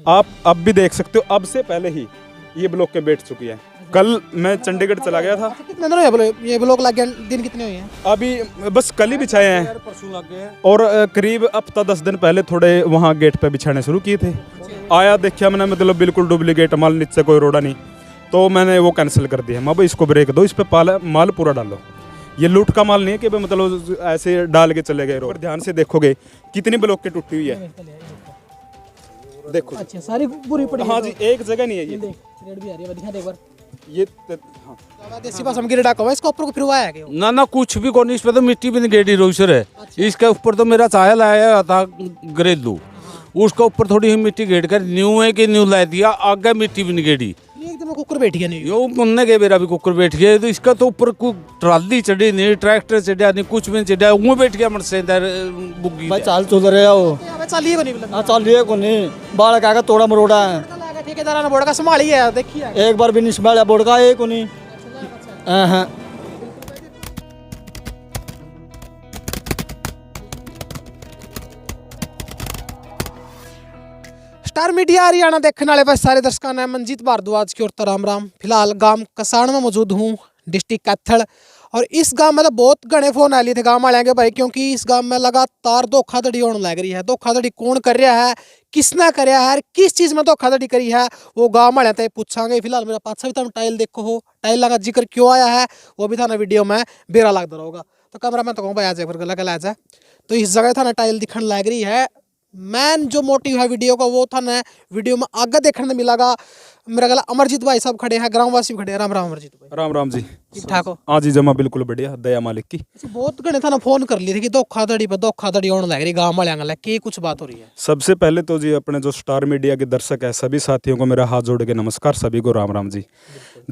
आप अब भी देख सकते हो, अब से पहले ही ये ब्लॉक के बैठ चुकी है। कल मैं चंडीगढ़ चला गया था। कितने दिन हुए ये ब्लॉक लग गया? दिन कितने हुए हैं? अभी बस कल ही बिछाए हैं परसों लग गए और करीब हफ्ता 10 दिन पहले थोड़े वहाँ गेट पे बिछाने शुरू किए थे। आया देखा मैंने, मतलब बिल्कुल डुप्लीकेट माल, नीचे कोई रोड़ा नहीं, तो मैंने वो कैंसिल कर दिया। मैं भाई इसको ब्रेक दो, इस पे माल पूरा डालो। ये लूट का माल नहीं है कि भाई मतलब ऐसे डाल के चले गए। और ध्यान से देखोगे कितनी ब्लॉक की टूटी हुई है, देखो। अच्छा, सारी बुरी पड़ी। हाँ जी, एक जगह नहीं है ये। देख रेड भी आ रही है, दिखा दे एक बार। ये हाँ। देसी भाषा में गिरडा कहो, इसको ऊपर को फिरवाया है ना ना कुछ भी कौन, इस पे तो मिट्टी भी नहीं गेड़ी रोसर है। इसके ऊपर तो मेरा चाया लाया था घरेलू, उसका ऊपर थोड़ी ही मिट्टी गेड़ कर न्यू है कि न्यू ला दिया, आगे मिट्टी भी नहीं गेड़ी। एकदम कुकर बैठ गया नहीं। यो मुन्ने के मेरा भी कुकर बैठ गया, तो इसका तो ऊपर कोई ट्राली चढ़ी नहीं, ट्रैक्टर चढ़ा नहीं, कुछ भी नहीं चढ़ा, वो बैठ गया मटसेदार बुग्गी। भाई चाल चल रहे हो? अबे चलिए को नहीं हाँ चल रही है को नहीं, बाढ़ का तोड़ा मरोड़ा है, ठेकेदार ने बोर्ड का संभाली है, देखिए एक बार भी नहीं संभाला बोर्ड का, एक को नहीं। हाँ स्टार मीडिया हरियाणा देखने वाले बस सारे दर्शकों ने मनजीत भारद्वाज की ओर तो राम राम। फिलहाल गांव कसाण में मौजूद हूँ, डिस्ट्रिक्ट कैथल। और इस गांव में तो बहुत घने फोन आ लिए थे गांव वाले के भाई, क्योंकि इस गांव में लगातार धोखाधड़ी होने लग रही है। धोखाधड़ी कौन कर रहा है, किसने कर रहा है, किस चीज़ में धोखाधड़ी करी है, वो गांव वाले थे पूछांगे। फिलहाल मेरा पास भी तुम टाइल देखो हो, टाइल का जिक्र क्यों आया है वो भी था ना वीडियो में बेरा लगता रहोगा। तो कैमरा मैं तो कहूँ भाई आ जाए, फिर गला गला आ जाए। तो इस जगह था ना टाइल दिखने लग रही है। मैन जो मोटिव है वीडियो का वो था ना वीडियो में आगे देखने मिलेगा। मेरा गला अमरजीत भाई साहब खड़े हैं, ग्रामवासी खड़े हैं। राम राम अमरजीत भाई। राम राम जी, ठीक ठाक हो? हाँ जी, जमा बिल्कुल बढ़िया, दया मालिक की। बहुत घने था ना फोन कर लिए थे कि धोखाधड़ी पे धोखाधड़ी होने लग रही गांव वाले की कुछ बात हो रही है। सबसे पहले तो जी अपने जो स्टार मीडिया के दर्शक है सभी साथियों को मेरा हाथ जोड़ के नमस्कार, सभी को राम राम जी।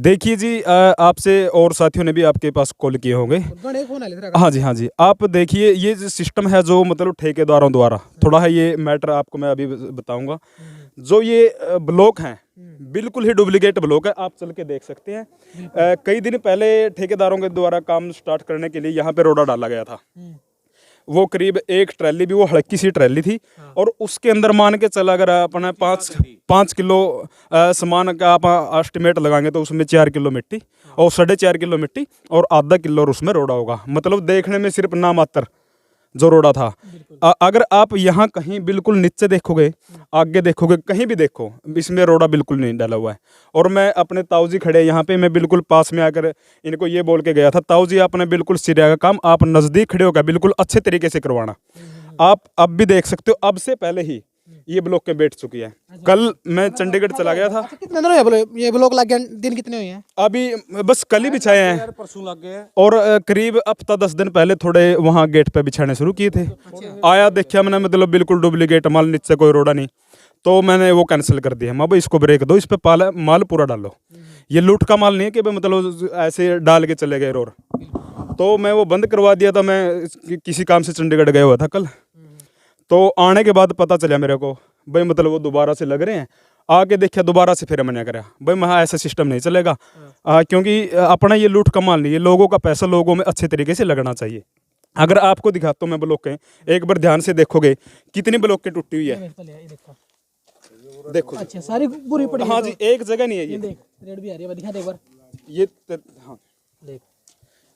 देखिए जी, आपसे और साथियों ने भी आपके पास कॉल किए होंगे। घने फोन आ लिए थे। हाँ जी, हाँ जी, आप देखिए ये जो सिस्टम है जो मतलब ठेकेदारों द्वारा, थोड़ा है ये मैटर आपको मैं अभी बताऊंगा। जो ये ब्लॉक हैं बिल्कुल ही डुप्लीकेट ब्लॉक है, आप चल के देख सकते हैं। कई दिन पहले ठेकेदारों के द्वारा काम स्टार्ट करने के लिए यहाँ पे रोड़ा डाला गया था। वो करीब एक ट्रैली भी, वो हल्की सी ट्रैली थी, और उसके अंदर मान के चला अगर अपना 5 किलो सामान का आप एस्टिमेट लगाएंगे तो उसमें 4 किलो मिट्टी और 4.5 किलो मिट्टी और आधा किलो उसमें रोड़ा होगा। मतलब देखने में सिर्फ नामात्र जो रोड़ा था। अगर आप यहाँ कहीं बिल्कुल नीचे देखोगे, आगे देखोगे, कहीं भी देखो, इसमें रोड़ा बिल्कुल नहीं डाला हुआ है। और मैं अपने ताऊ जी खड़े यहाँ पे, मैं बिल्कुल पास में आकर इनको ये बोल के गया था, ताऊ जी आपने बिल्कुल सिरा का काम आप नज़दीक खड़े होकर बिल्कुल अच्छे तरीके से करवाना। आप अब भी देख सकते हो, अब से पहले ही ये ब्लॉक के बैठ चुकी है। कल मैं चंडीगढ़ चला गया था। कितने दिन हुए ये ब्लॉक लग गया? दिन कितने हुए हैं? अभी बस कल ही बिछाए हैं परसों लग गए और करीब हफ्ता 10 दिन पहले थोड़े वहाँ गेट पे बिछाने शुरू किए थे। आया देखा मैंने, मतलब बिल्कुल डुप्लीकेट माल, नीचे कोई रोड़ा नहीं, तो मैंने वो कैंसिल कर दिया। मैं भाई इसको ब्रेक दो, इस पे माल पूरा डालो। ये लूट का माल नहीं है कि भाई मतलब ऐसे डाल के चले गए। और तो मैं वो बंद करवा दिया था। मैं किसी काम से चंडीगढ़ गया हुआ था कल, तो आने के बाद पता चला मेरे को भाई मतलब वो दोबारा से लग रहे हैं। आके देखा दोबारा से फिर मना करा भाई मैं ऐसा सिस्टम नहीं चलेगा, क्योंकि अपना ये लूट का माल नहीं है, लोगों का पैसा लोगों में अच्छे तरीके से लगना चाहिए। अगर आपको दिखाता हूँ मैं ब्लॉक के, एक बार ध्यान से देखोगे कितनी ब्लॉक की टूटी हुई है, देखो। अच्छा, सारी बुरी पड़ी। हाँ जी, एक जगह नहीं है ये। देख रेड भी आ रही है, दिखा दे एक बार। ये हाँ देख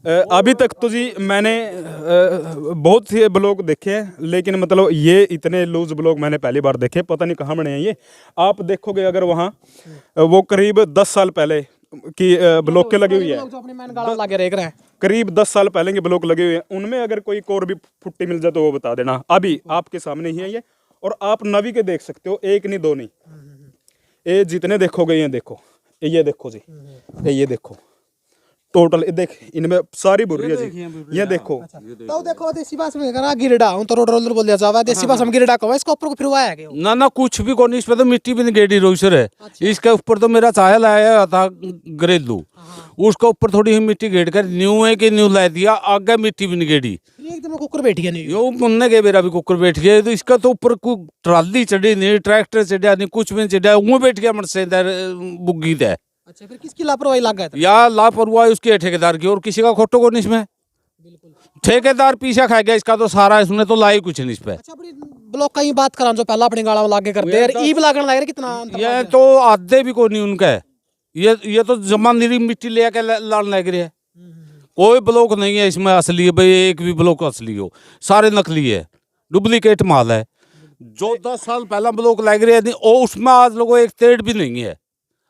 अभी तक तो जी मैंने बहुत से ब्लॉग देखे हैं, लेकिन मतलब ये इतने लूज ब्लॉग मैंने पहली बार देखे। पता नहीं कहाँ बने हैं ये। आप देखोगे अगर वहाँ वो करीब 10 साल पहले की ब्लॉक के लगी हुई है, जो अपने मैन गाड़ा लगे रह रहे हैं, करीब 10 साल पहले के ब्लॉक लगे हुए हैं। उनमें अगर कोई और भी फुट्टी मिल जाए तो वो बता देना। अभी आपके सामने ही है ये, और आप नवी के देख सकते हो, एक नहीं दो नहीं, ये जितने देखोगे ये देखो, ये देखो जी, ये देखो टोटल, देख इनमें सारी बुर्री है जी, ये देखो। तो देखो देसी भाषा में करा गिरडा हूं तो रोड रोलर बोल दिया जावा, देसी भाषा में गिरडा कहो, इसको ऊपर को फिरवाया है। ना ना कुछ भी कौन, इस पे तो मिट्टी भी नहीं गेड़ी रोसर है। इसके ऊपर तो मेरा चाया लाया था घरेलू, उसका ऊपर थोड़ी ही मिट्टी गेड़ कर न्यू है कि न्यू ला दिया, आगे मिट्टी भी नहीं गेड़ी। एकदम कुकर बैठ गया नहीं। यो मुन्ने के मेरा भी कुकर बैठ गया, तो इसका तो ऊपर कोई ट्राली चढ़ी नहीं, ट्रैक्टर चढ़ा नहीं, कुछ भी नहीं चढ़ा, वो बैठ गया मटसेदार बुग्गी है। अच्छा, फिर किसकी लापरवाही लग गया था? या लापरवाही उसकी है ठेकेदार की, और किसी का खोटो को नहीं इसमें। ठेकेदार पीछा खा गया इसका तो सारा, इसने तो लाई कुछ नहीं इस पे। अच्छा, अपनी ब्लॉक का ही बात करा जो पहला अपने गाड़ा में लागे करते हैं ई लागण लग रहा कितना अंतर ये लग तो आधे भी कोई नहीं उनका है। ये तो जमा निरी मिट्टी ले के लान लग रही है। कोई ब्लॉक नहीं है इसमें असली है भाई, एक भी ब्लॉक असली हो, सारे नकली है, डुप्लीकेट माल है। जो 10 साल पहला ब्लॉक लग रहे हैं और उसमें आज लोगों एक तेड़ भी नहीं है,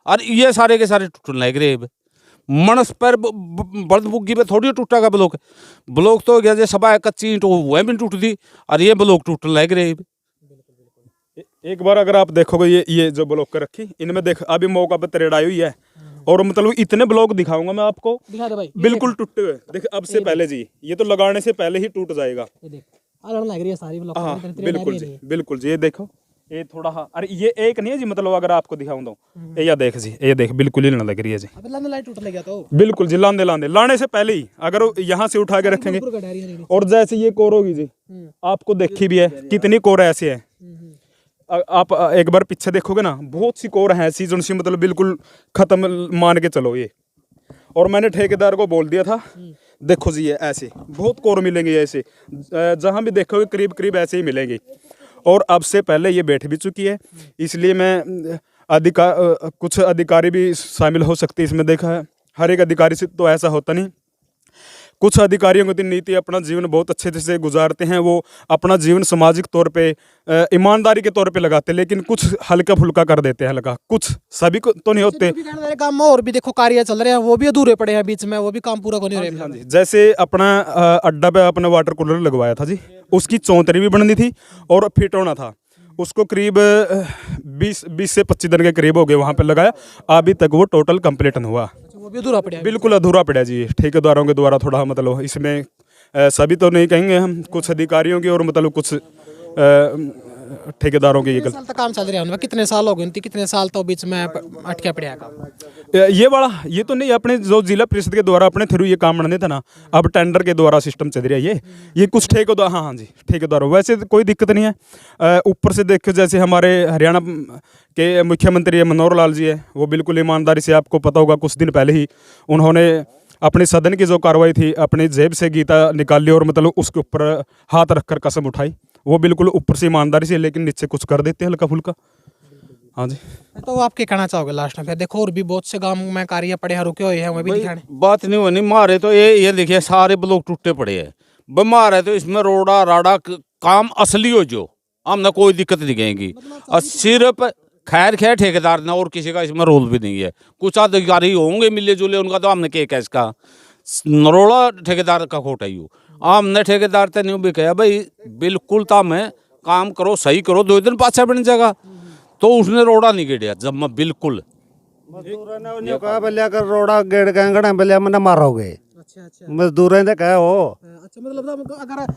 और ये सारे के सारे टूटने लग रहे हैं। मनस पर बर्द बुग्गी पे थोड़ी टूटा का ब्लॉक, ब्लॉक तो गया जैसे सभा कच्ची ईंट वह भी टूट दी, और ये ब्लॉक टूटने लग रहे हैं। एक बार अगर आप देखोगे ये जो ब्लॉक कर रखी इनमें देख अभी मौका पे तरेड़ आई हुई है, और मतलब इतने ब्लॉक दिखाऊंगा मैं आपको दिखा दे भाई बिल्कुल टूटे हुए। देख अब से पहले जी, ये तो लगाने से पहले ही टूट जाएगा। ये देख अलग लग रही है सारी ब्लॉक हाँ बिल्कुल जी, बिल्कुल जी। ये देखो ये थोड़ा, हाँ अरे ये एक नहीं है जी, मतलब अगर आपको दिखाऊं तो ये देख जी, ये देख बिल्कुल ही ना लग रही है जी, अब लाने लाइट टूट लग गया तो बिल्कुल जी। लाने लाने लाने से पहले ही अगर वो यहाँ से उठा के रखेंगे, ऊपर गडारी है और जैसे ये कोर होगी जी, आपको देखी भी है कितनी कोर ऐसी है। आप एक बार पीछे देखोगे ना, बहुत सी कोर है ऐसी जिनसे मतलब बिल्कुल खत्म मान के चलो ये। और मैंने ठेकेदार को बोल दिया था, देखो जी ये ऐसे बहुत कोर मिलेंगे ऐसे, जहाँ भी देखोगे करीब करीब ऐसे ही मिलेंगे। और अब से पहले ये बैठ भी चुकी है, इसलिए मैं कुछ अधिकारी भी शामिल हो सकते हैं इसमें। देखा है हर एक अधिकारी से तो ऐसा होता नहीं, कुछ अधिकारियों की नीति अपना जीवन बहुत अच्छे से गुजारते हैं, वो अपना जीवन सामाजिक तौर पे ईमानदारी के तौर पे लगाते हैं, लेकिन कुछ हल्का फुल्का कर देते हैं हल्का, कुछ सभी को तो नहीं होते। काम में और भी देखो कार्य चल रहे हैं, वो भी अधूरे पड़े हैं बीच में, वो भी काम पूरा नहीं हो रहा हाँ जी, जैसे अपना अड्डा पे अपने वाटर कूलर लगवाया था जी, उसकी चौंतरी भी बननी थी और फिट होना था, उसको करीब 20 से 25 दिन के करीब हो गए वहाँ पे लगाया, अभी तक वो टोटल कंप्लीट नहीं हुआ, वो भी अधूरा पड़ा है। बिल्कुल अधूरा पड़ा जी। ठेकेदारों के द्वारा थोड़ा मतलब इसमें सभी तो नहीं कहेंगे हम, कुछ अधिकारियों की और मतलब कुछ ठेकेदारों की। कितने साल तक काम चल रहा है उनका, कितने साल हो गए उनकी, कितने साल तो बीच में अटके पड़े हैं काम? ये वाला ये तो नहीं, अपने जो जिला परिषद के द्वारा अपने थ्रू ये काम बनने था ना, अब टेंडर के द्वारा सिस्टम चल रहा है ये कुछ ठेकेदार, हाँ हाँ जी ठेकेदार, वैसे कोई दिक्कत नहीं है। ऊपर से देखो जैसे हमारे हरियाणा के मुख्यमंत्री मनोहर लाल जी है, वो बिल्कुल ईमानदारी से, आपको पता होगा कुछ दिन पहले ही उन्होंने अपने सदन की जो कार्रवाई थी अपनी जेब से गीता निकाली और मतलब उसके ऊपर हाथ रखकर कसम उठाई, वो बिल्कुल ऊपर से ईमानदारी से, लेकिन नीचे कुछ कर देते हैं हल्का फुल्का। हाँ जी, तो आप क्या कहना चाहोगे लास्ट में? फिर देखो और भी बहुत से गांव में कार्य पड़े हैं, रुके हुए हैं, वो भी दिखाने। बात नहीं होनी मारे तो ये देखिए सारे ब्लॉक टूटे पड़े हैं, बीमार है तो इसमें रोड़ा राड़ा काम असली हो, जो हमने कोई दिक्कत नहीं कहेंगी। और सिर्फ खैर ठेकेदार ना, और किसी का इसमें रोल भी नहीं है, कुछ अधिकारी होंगे मिले जुले, उनका तो हमने क्या इसका नरोड़ा ठेकेदार का खोटा ही हो, हमने ठेकेदार तो नहीं भी कहा भाई बिल्कुल था मैं काम करो सही करो, 2 दिन पाछा बन जाएगा, तो उसने रोड़ा नहीं गेड़िया जब मैं बिल्कुल मजदूरों ने उन्हें कहा बलिया कर रोड़ा गेड़ के अंगड़ा बलिया मैंने मारोगे। अच्छा मजदूरों ने कहा हो। अच्छा, मतलब अगर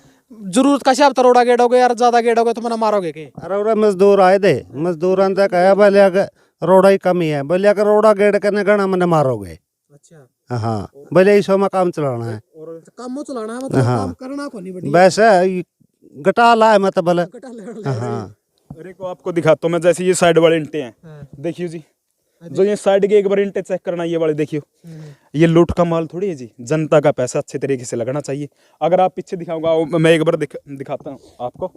जरूरत का हिसाब रोड़ा गेड़ोगे यार, ज्यादा गेड़ोगे तो मना मारोगे के? अरे उरे मजदूर आए थे, मजदूरों ने कहा बलिया का रोड़ा ही कमी है, बलिया का रोड़ा गेड़ के अंगड़ा मैंने मारोगे। अच्छा, हाँ बलिया इस में काम चलाना है, काम चलाना है, मतलब काम करना को नहीं बढ़िया, वैसे गटा ला है मतलब बोले। हाँ अरे को आपको दिखाता हूँ मैं, जैसे ये साइड वाले इंटे हैं, देखियो जी, जो ये साइड के एक बार इंटे चेक करना, ये वाले देखियो, ये लूट का माल थोड़ी है जी, जनता का पैसा अच्छे तरीके से लगना चाहिए। अगर आप पीछे दिखाऊंगा मैं एक बार दिखाता हूँ आपको,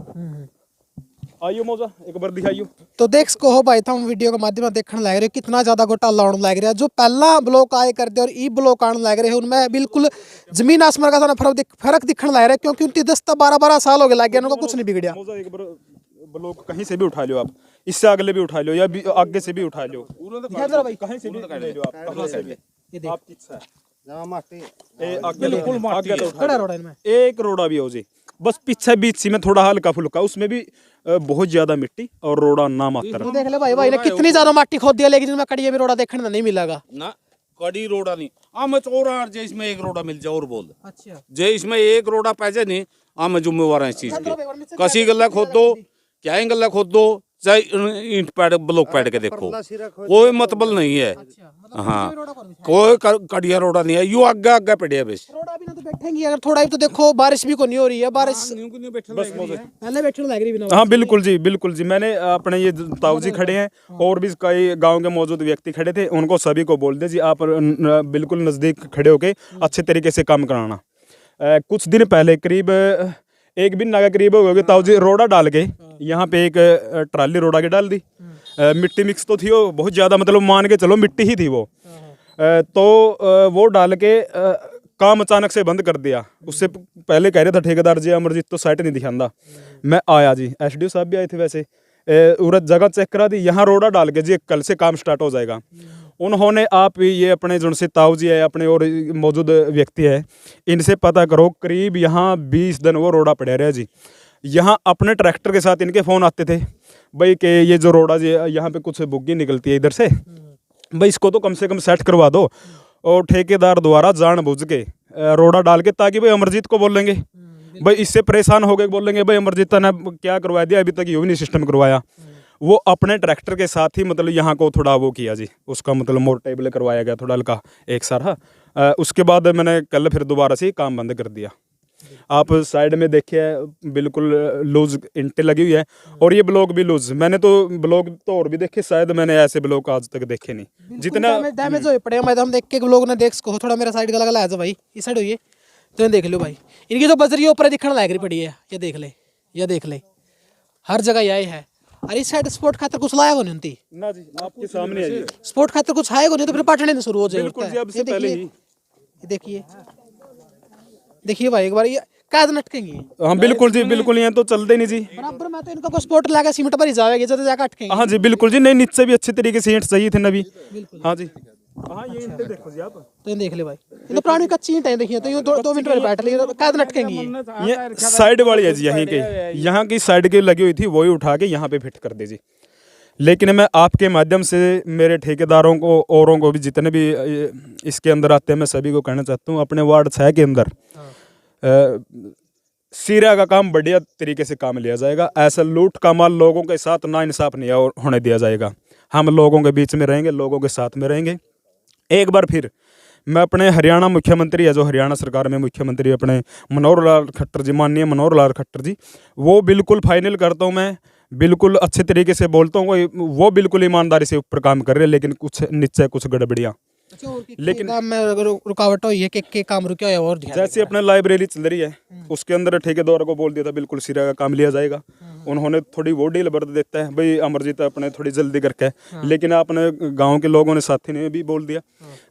आइयो मौजा एक बार दिखाइयो। तो देख सको हो भाई, हम वीडियो के माध्यम से देखने लग रहे हो कितना ज्यादा घोटाला होने लग रहा है। जो पहला ब्लॉक आए करते और ई ब्लॉक आने लग रहे हैं, उनमें बिल्कुल जमीन आसमान का सारा फर्क दिखने लग रहा है, क्योंकि उनकी 10-12 साल हो गए लग गया, उनको कुछ नहीं बिगड़ा। मौजा एक बार ब्लॉक कहीं से भी उठा लो आप, इससे अगले भी उठा लो या आगे से भी उठा लो, भाई कहीं से भी ले लो आप, कहाँ से भी ये देख, आपकी इच्छा है। खड़ा रोड है इनमें। एक रोड़ा भी हो जी, बस पीछे बीच सी में थोड़ा हल्का फुल्का, उसमें भी बहुत ज्यादा मिट्टी और रोड़ा ना मात्र। तो देख ले भाई ने कितनी ज्यादा माटी खोद दिया, लेकिन इसमें कड़िया भी रोड़ा देखने नहीं मिलेगा ना, कड़ी रोड़ा नहीं हम चौरा जे इसमें एक रोड़ा मिल जाए और बोल अच्छा, जे इसमें एक रोड़ा पैजे नहीं, हम जिम्मेवार हैं इस चीज के, कसी गल्ला खोद दो क्या ही गल्ला खोद दो, चाहे ईंट पैड ब्लॉक पैड के देखो, कोई मतलब नहीं है। हाँ कोई कड़िया रोड़ा नहीं है, यू आगे आगे पड़े है बस, रोड़ा भी ना तो बैठेंगे अगर थोड़ा ही, तो देखो बारिश भी को नहीं हो रही है, बारिश पहले बैठने लग रही बिना। हाँ बिल्कुल जी, बिल्कुल जी, मैंने अपने ये ताऊ जी खड़े हैं और भी कई गांव के मौजूद व्यक्ति खड़े थे, उनको सभी को बोल दे जी आप बिल्कुल नज़दीक खड़े होके अच्छे तरीके से काम कराना। कुछ दिन पहले करीब एक भी नागा करीब हो गए ताऊ जी रोड़ा डाल के यहाँ पे एक ट्राली रोड़ा के डाल दी। मिट्टी मिक्स तो थी वो बहुत ज़्यादा, मतलब मान के चलो मिट्टी ही थी वो। तो वो डाल के काम अचानक से बंद कर दिया। उससे पहले कह रहे था ठेकेदार जी अमरजीत तो साइट नहीं दिखांदा। मैं आया जी, एसडीओ साहब भी आए थे वैसे, उरत जगह चेक करा दी, यहाँ रोड़ा डाल के जी कल से काम स्टार्ट हो जाएगा। उन्होंने आप ये अपने जो से ताऊ जी है अपने और मौजूद व्यक्ति है इनसे पता करो, करीब यहाँ 20 दिन वो रोड़ा पड़े रहे जी। यहाँ अपने ट्रैक्टर के साथ इनके फ़ोन आते थे भाई कि ये जो रोड़ा जी यहाँ पे कुछ बुग्गी निकलती है इधर से, भाई इसको तो कम से कम सेट करवा दो। और ठेकेदार द्वारा जानबूझ के रोड़ा डाल के, ताकि भाई अमरजीत को बोलेंगे भाई इससे परेशान हो गए, बोलेंगे भाई अमरजीत ने क्या करवा दिया, अभी तक यूं नहीं सिस्टम करवाया। वो अपने ट्रैक्टर के साथ ही मतलब यहाँ को थोड़ा वो किया जी, उसका मतलब मोर टेबल करवाया गया थोड़ा हल्का एक सारा। उसके बाद मैंने कल फिर दोबारा से काम बंद कर दिया। आप साइड में देखिए बिल्कुल लूज इंटें लगी हुई है और ये ब्लॉक भी लूज। मैंने तो ब्लॉक तो और भी देखे, शायद मैंने ऐसे ब्लॉक आज तक देखे नहीं जितना डैमेज हो पड़े। मैं हम देख के लोग ने देख सको थोड़ा मेरा साइड का लगा जा भाई, इस साइड हुई तो देख लो भाई, इनकी जो बजरी ऊपर दिखने लग रही पड़ी है, ये देख ले, ये देख ले, हर जगह यही है। अरे इस साइड स्पोर्ट खातर कुछ लाया को नहीं होती ना जी, आपके सामने है। स्पोर्ट खातर कुछ आएगा नहीं तो फिर पाटने शुरू हो जाएगा। बिल्कुल जी, अब से पहले ही देखिए देखिए भाई एक बार ये काद नटकेंगे। हाँ बिल्कुल जी, बिल्कुल यहाँ तो चलते नहीं जी। बराबर में तो इनका कोई स्पोर्ट लगा सीमेंट पर ही जाएगा, जब जाकर अटकेंगे। हाँ जी बिल्कुल जी, नहीं नीचे भी अच्छे तरीके से ईंट चाहिए थे नबी। हाँ जी, हाँ ये ईंटें देखो जी आप, तो ये देख ले भाई, ये तो पुरानी कच्ची ईंट है, देखिए तो ये 2 मिनट में बैठ लेंगे, काद नटकेंगे ये साइड वाली है जी, यहीं के यहाँ की साइड की लगी हुई थी वही उठा के यहाँ पे फिट कर दीजिए। लेकिन मैं आपके माध्यम से मेरे ठेकेदारों को औरों को भी जितने भी इसके अंदर आते हैं मैं सभी को कहना चाहता हूँ, अपने वार्ड 6 के अंदर सीरा का काम बढ़िया तरीके से काम लिया जाएगा। ऐसा लूट का माल लोगों के साथ ना इंसाफ नहीं होने दिया जाएगा। हम लोगों के बीच में रहेंगे, लोगों के साथ में रहेंगे। एक बार फिर मैं अपने हरियाणा मुख्यमंत्री है जो हरियाणा सरकार में मुख्यमंत्री अपने मनोहर लाल खट्टर जी, माननीय मनोहर लाल खट्टर जी, वो बिल्कुल फाइनल करता हूँ मैं, बिल्कुल अच्छे तरीके से बोलता हूँ, वो बिल्कुल ईमानदारी से ऊपर काम कर रहे हैं, लेकिन कुछ नीचे कुछ गड़बड़ियाँ। लेकिन काम में अगर रुकावट हुई है कि काम रुका है और जैसे अपने लाइब्रेरी चल रही है उसके अंदर ठेकेदार को बोल दिया था बिल्कुल सिरा का काम लिया जाएगा। उन्होंने थोड़ी वो डील बढ़ देता है भाई अमरजीत अपने थोड़ी जल्दी करके, लेकिन आपने गांव के लोगों ने साथी ने भी बोल दिया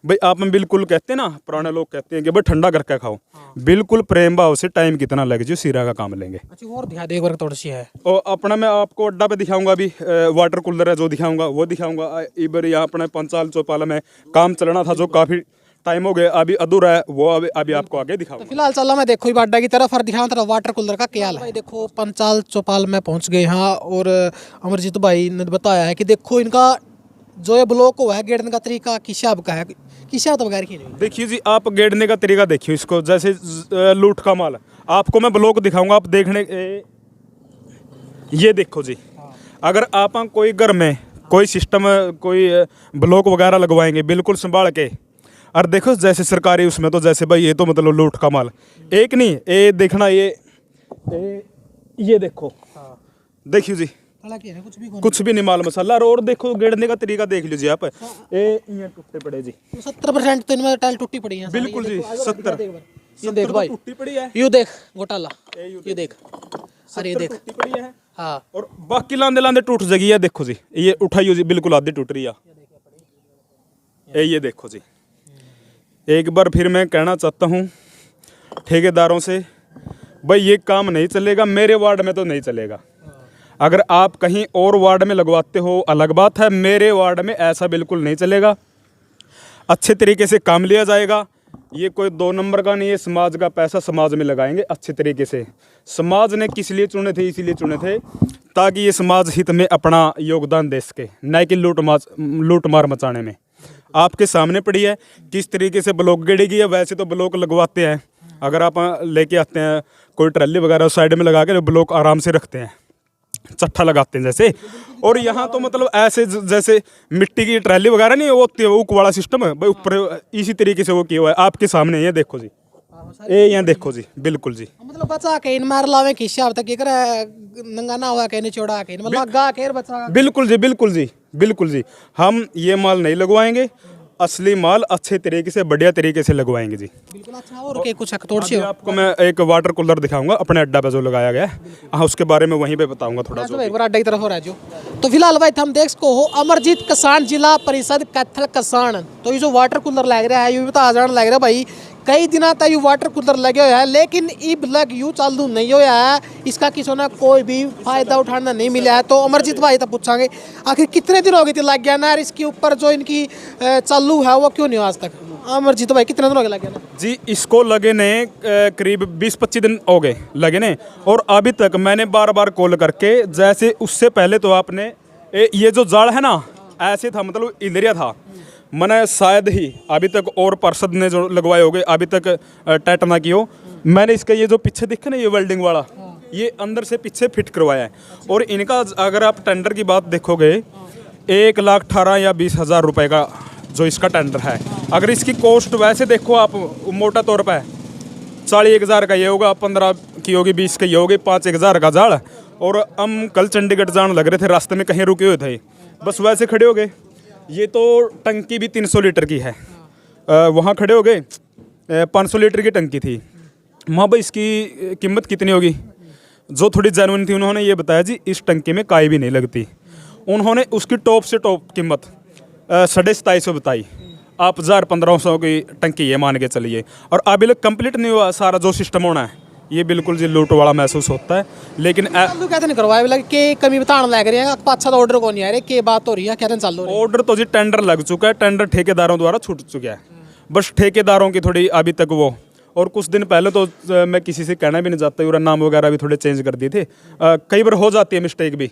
भाई आप में बिल्कुल कहते हैं ना, पुराने लोग कहते हैं कि भाई ठंडा करके खाओ, बिल्कुल प्रेम भाव से टाइम कितना लगे जो सिरा का काम लेंगे। और दिखा दे एक बार थोड़ी सी है। और अपना मैं आपको अड्डा पे दिखाऊंगा, अभी वाटर कूलर है जो दिखाऊंगा वो दिखाऊंगा। इधर यहाँ अपने पंचाल चौपाला में काम चलना था जो काफी टाइम हो गया अभी अधूरा है, वो अभी आपको आगे दिखाऊंगा। फिलहाल चला मैं देखो बाड्डा की तरफ और दिखाऊं तरफ वाटर कूलर का क्या हाल है। देखो पंचाल चौपाल में पहुंच गए यहाँ और अमरजीत भाई ने बताया है कि देखो इनका जो ये ब्लॉक हुआ है गेड़ने का तरीका किस हिसाब का है, किस हिसाब तो बगैर की नहीं। देखिए जी आप गेड़ने का तरीका देखिए इसको, जैसे लूट का माल आपको मैं ब्लॉक दिखाऊंगा, आप देखने ये देखो जी, अगर आप कोई घर में कोई सिस्टम कोई ब्लॉक वगैरह लगवाएंगे बिल्कुल संभाल के, और देखो जैसे सरकारी उसमें तो जैसे भाई ये तो मतलब लूट का माल एक नहीं, ये देखना ये देखो, देखिए जी कुछ भी नहीं माल मसाला। और देखो गेड़ने का तरीका देख लीजिए आप, ये टूटे पड़े जी 70% तो इनमें टाइल टूटी पड़ी है। बिल्कुल जी 70 ये देख भाई टूटी पड़ी है, यू देख घोटाला, ये देख, अरे ये देख टूटी पड़ी है। हाँ और बाकी लांदे लांदे टूट जाएगी है, देखो जी ये उठाइयो जी बिल्कुल आधी टूट रही है। ये देखो जी, एक बार फिर मैं कहना चाहता हूँ ठेकेदारों से भाई ये काम नहीं चलेगा, मेरे वार्ड में तो नहीं चलेगा। अगर आप कहीं और वार्ड में लगवाते हो अलग बात है, मेरे वार्ड में ऐसा बिल्कुल नहीं चलेगा। अच्छे तरीके से काम लिया जाएगा, ये कोई 2 नंबर का नहीं है, समाज का पैसा समाज में लगाएंगे अच्छे तरीके से। समाज ने किस लिए चुने थे, इसीलिए चुने थे ताकि ये समाज हित में अपना योगदान दे सके, न कि लूट मार मचाने में। आपके सामने पड़ी है किस तरीके से ब्लॉक गिरेगी है। वैसे तो ब्लॉक लगवाते हैं, अगर आप लेके आते हैं कोई ट्रैली वगैरह साइड में लगा के ब्लॉक आराम से रखते हैं, चट्ठा लगाते हैं जैसे। और यहाँ तो मतलब ऐसे जैसे मिट्टी की ट्रैली वगैरह नहीं होती है, ऊक वाला सिस्टम है भाई, ऊपर इसी तरीके से वो किया हुआ है आपके सामने। ये देखो जी, ये यहाँ देखो जी, बिल्कुल जी मतलब बचा के इन मार लावे किस हिसाब तक कर नंगा ना हुआ के निचोड़ा के मतलब लगा के बचा। बिल्कुल जी, बिल्कुल जी, बिल्कुल जी, हम ये माल नहीं लगवाएंगे। असली माल अच्छे तरीके से बढ़िया तरीके से लगवाएंगे जी। बिल्कुल। अच्छा, और के कुछ तोड़ अभी आपको मैं एक वाटर कूलर दिखाऊंगा अपने अड्डा पे जो लगाया गया है, हाँ उसके बारे में वहीं पे बताऊंगा थोड़ा सा। एक बार अड्डा की तरफ हो रहा है जो। तो फिलहाल भाई हम देख सको हो अमरजीत किसान जिला परिषद कैथल किसान। तो ये जो वाटर कूलर लग रहा है ये भी तो आ जान लग रहा है भाई, कई दिनों तक ये वाटर कूलर लगे हुए हैं लेकिन इब लग यू चालू नहीं होया है, इसका किसी ने कोई भी फायदा उठाना नहीं मिला है। तो अमरजीत भाई तो पूछांगे आखिर कितने दिन हो गए थे लग गया ना यार, इसके ऊपर जो इनकी चालू है वो क्यों नहीं हुआ आज तक? अमरजीत भाई कितने दिन हो गए लग गया ना जी? इसको लगे ने करीब 20-25 दिन हो गए लगे ने, और अभी तक मैंने बार बार कॉल करके, जैसे उससे पहले तो आपने ये जो जाल है ना ऐसे था, मतलब इधरिया था, मैंने शायद ही अभी तक और पार्षद ने जो लगवाए होंगे अभी तक टाइट ना की हो। मैंने इसका ये जो पीछे दिखे ना ये वेल्डिंग वाला, ये अंदर से पीछे फिट करवाया है। और इनका अगर आप टेंडर की बात देखोगे 1,18,000 या 20,000 रुपये का जो इसका टेंडर है। अगर इसकी कॉस्ट वैसे देखो आप मोटा तौर पर 40,000 का ये होगा, 15 की होगी, 20 की होगी, 5,000 का जाल। और हम कल चंडीगढ़ जाने लग रहे थे, रास्ते में कहीं रुके हुए थे, बस वैसे खड़े हो गए। ये तो टंकी भी 300 लीटर की है, वहाँ खड़े हो गए 500 लीटर की टंकी थी। वहाँ भाई इसकी कीमत कितनी होगी? जो थोड़ी जेन्युइन थी उन्होंने ये बताया जी इस टंकी में काई भी नहीं लगती। उन्होंने उसकी टॉप से टॉप कीमत 2750 बताई। आप 1,000-1,500 की टंकी है मान के चलिए, और अभी तक कंप्लीट नहीं हुआ सारा जो सिस्टम होना है। ये बिल्कुल जी लूट वाला महसूस होता है। लेकिन चालू कहते नहीं करवाए लगे के कमी बताने लग रहे हैं, पाँच सात ऑर्डर को नहीं आ रहे, के बात हो रही है, कहते चालू ऑर्डर तो जी टेंडर लग चुका है, टेंडर ठेकेदारों द्वारा छूट चुका है, बस ठेकेदारों की थोड़ी अभी तक वो। और कुछ दिन पहले तो मैं किसी से कहना भी नहीं चाहता, और नाम वगैरह भी थोड़े चेंज कर दिए थे। कई बार हो जाती है मिस्टेक भी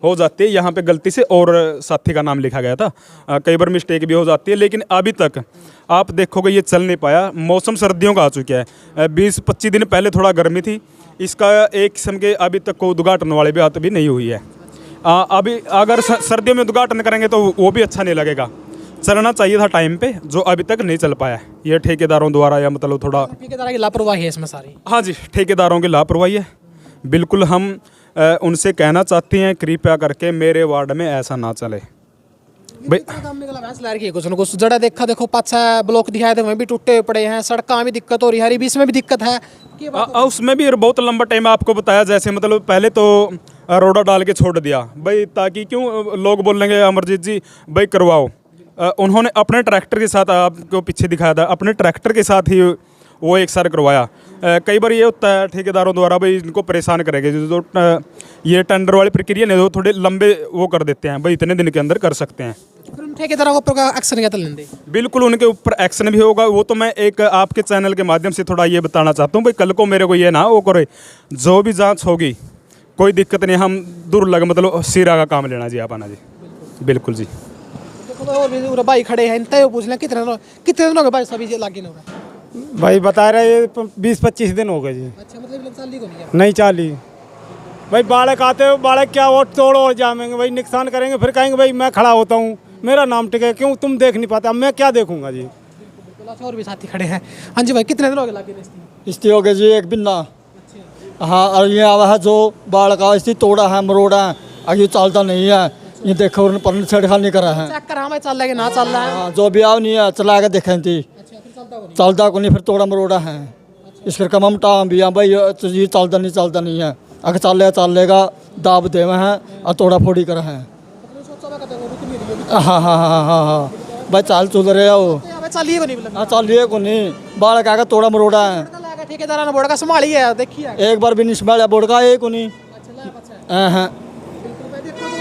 हो जाती है, यहाँ पे गलती से और साथी का नाम लिखा गया था, कई बार मिस्टेक भी हो जाती है। लेकिन अभी तक आप देखोगे ये चल नहीं पाया। मौसम सर्दियों का आ चुका है, 20-25 दिन पहले थोड़ा गर्मी थी, इसका एक किस्म के अभी तक को उद्घाटन वाले भी बात भी नहीं हुई है। अभी अगर सर्दियों में उद्घाटन करेंगे तो वो भी अच्छा नहीं लगेगा। चलना चाहिए था टाइम पे, जो अभी तक नहीं चल पाया है। ये ठेकेदारों द्वारा या मतलब थोड़ा ठेकेदार की लापरवाही है इसमें सारी। हाँ जी, ठेकेदारों की लापरवाही है बिल्कुल। हम उनसे कहना चाहते हैं कृपया करके मेरे वार्ड में ऐसा ना चले भाई। कुछ जड़ा देखा देखो पाछा ब्लॉक दिखाए थे वहीं भी टूटे पड़े हैं, सड़कों में दिक्कत हो रही है, बीच में भी दिक्कत है। उसमें भी बहुत लंबा टाइम आपको बताया, जैसे मतलब पहले तो रोड़ा डाल के छोड़ दिया भाई, ताकि क्यों लोग बोलेंगे अमरजीत जी भाई करवाओ। उन्होंने अपने ट्रैक्टर के साथ, आपको पीछे दिखाया था, अपने ट्रैक्टर के साथ ही वो एक सार करवाया। कई बार ये होता है ठेकेदारों द्वारा भाई इनको परेशान करेंगे, जो ये टेंडर वाली प्रक्रिया ने वो थोड़े लंबे वो कर देते हैं भाई, इतने दिन के अंदर कर सकते हैं। ठेकेदारों के ऊपर एक्शन क्या लेंगे? बिल्कुल उनके ऊपर एक्शन भी होगा। वो तो मैं एक आपके चैनल के माध्यम से थोड़ा ये बताना चाहता हूँ भाई, कल को मेरे को ये ना वो करे, जो भी जांच होगी कोई दिक्कत नहीं, हम दुर्लभ मतलब सिरा का काम लेना जी आप आना जी। बिल्कुल जी। देखो भाई खड़े हैं, इनसे पूछ लें कितने दिन हो गए भाई सभी लागे ना? भाई बता रहे 20-25 दिन हो गए जी। अच्छा, मतलब चाली को नहीं? नहीं चाली भाई, बालक आते हो, बालक क्या वोट तोड़ और जामेंगे भाई, नुकसान करेंगे, फिर कहेंगे भाई मैं खड़ा होता हूँ, मेरा नाम टिके, क्यों तुम देख नहीं पाते, अब मैं क्या देखूंगा जी। और भी साथी खड़े हैं। हाँ जी भाई, कितने दिन हो गए लागे स्थिति हो गई जी एक बिन्ना। हाँ, और ये आवा है जो बाढ़ का स्थिति तोड़ा है मरोड़ा है, अब ये चलता नहीं है, ये देखो पर छेड़खानी नहीं करा है। चेक करा भाई चल रहा है ना चल रहा है? हाँ, जो भी आओ नहीं है चला के देखें थी, चलता को नहीं, फिर तोड़ा मरोड़ा है। इस करके हम टाइम भी भाई ये चलता नहीं है, अगर चलेगा दाब दे हैं और तोड़ा फोड़ी कर है। हाँ भाई चाल चल रहे हो, चलिए को नहीं? हाँ चलिए को नहीं, बाढ़ का तोड़ा मरोड़ा है। ठेकेदार ने बोर्ड का संभाली है, देखिए एक बार भी नहीं संभाला बोर्ड का, एक को नहीं। हाँ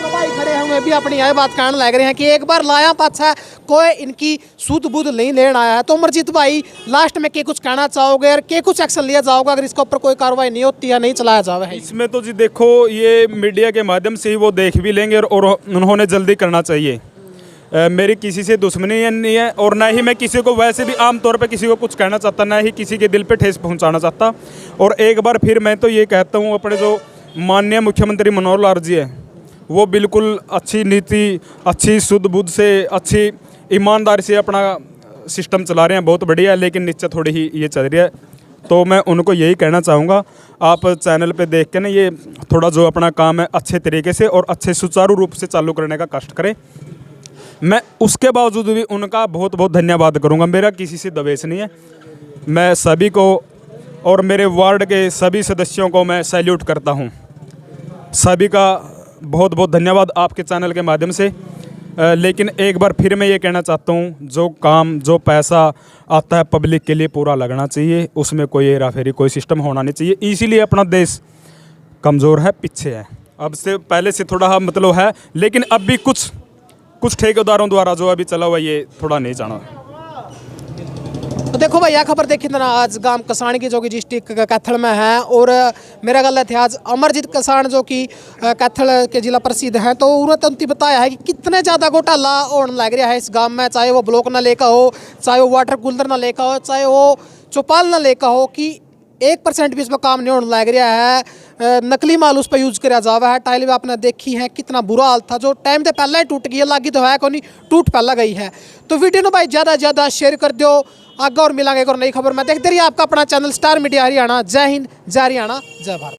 भाई खड़े होंगे भी अपनी यह बात कहने लग रहे हैं कि एक बार लाया पाछा कोई इनकी सूद बुद नहीं लेना आया। तो अमरजीत भाई लास्ट में के कुछ कहना चाहोगे और के कुछ एक्शन लिया जाओगा अगर इसके ऊपर कोई कार्रवाई नहीं होती है, नहीं चलाया जावे है? इसमें तो जी देखो ये मीडिया के माध्यम से ही वो देख भी लेंगे, और उन्होंने जल्दी करना चाहिए। मेरी किसी से दुश्मनी नहीं है, और ना ही मैं किसी को वैसे भी आमतौर पे किसी को कुछ कहना चाहता, ना ही किसी के दिल पे ठेस पहुंचाना चाहता। और एक बार फिर मैं तो ये कहता हूँ, अपने जो माननीय मुख्यमंत्री मनोहर लाल जी है वो बिल्कुल अच्छी नीति, अच्छी शुद्ध बुद्ध से, अच्छी ईमानदारी से अपना सिस्टम चला रहे हैं, बहुत बढ़िया है। लेकिन नीचे थोड़ी ही ये चल रही है, तो मैं उनको यही कहना चाहूँगा, आप चैनल पे देख के ना ये थोड़ा जो अपना काम है अच्छे तरीके से और अच्छे सुचारू रूप से चालू करने का कष्ट करें। मैं उसके बावजूद भी उनका बहुत बहुत धन्यवाद करूंगा। मेरा किसी से दवेश नहीं है। मैं सभी को और मेरे वार्ड के सभी सदस्यों को मैं सैल्यूट करता हूं। सभी का बहुत बहुत धन्यवाद आपके चैनल के माध्यम से। लेकिन एक बार फिर मैं ये कहना चाहता हूँ, जो काम जो पैसा आता है पब्लिक के लिए पूरा लगना चाहिए, उसमें कोई हेरा फेरी कोई सिस्टम होना नहीं चाहिए। इसीलिए अपना देश कमज़ोर है, पीछे है। अब से पहले से थोड़ा मतलब है, लेकिन अब भी कुछ ठेकेदारों द्वारा जो अभी चला हुआ ये थोड़ा नहीं जाना। तो देखो भाई, यह खबर देखी ना आज गांव कसाण की जो कि डिस्ट्रिक्ट कैथल में है, और मेरा गल थे आज अमरजीत कसाण जो कि कैथल के जिला प्रसिद्ध हैं, तो उन्होंने तो बताया है कि कितने ज़्यादा घोटाला होने लग रहा है इस गांव में, चाहे वो ब्लॉक ना लेकर हो, चाहे वो वाटर कूलर ना लेकर हो, चाहे वो चौपाल ना लेकर हो, कि 1% भी इसमें काम नहीं होने लग रहा है। नकली माल उस पर यूज करा जावा है। टाइल भी आपने देखी है, कितना बुरा हाल था, जो टाइम से पहले ही टूट गई है, लागी तो है को नहीं टूट पहला गई है। तो वीडियो ना भाई ज़्यादा से ज़्यादा शेयर कर दो आगे, और मिलेंगे एक और नई खबर में। देखते रहिए आपका अपना चैनल स्टार मीडिया हरियाणा। जय हिंद, जय हरियाणा, जय भारत।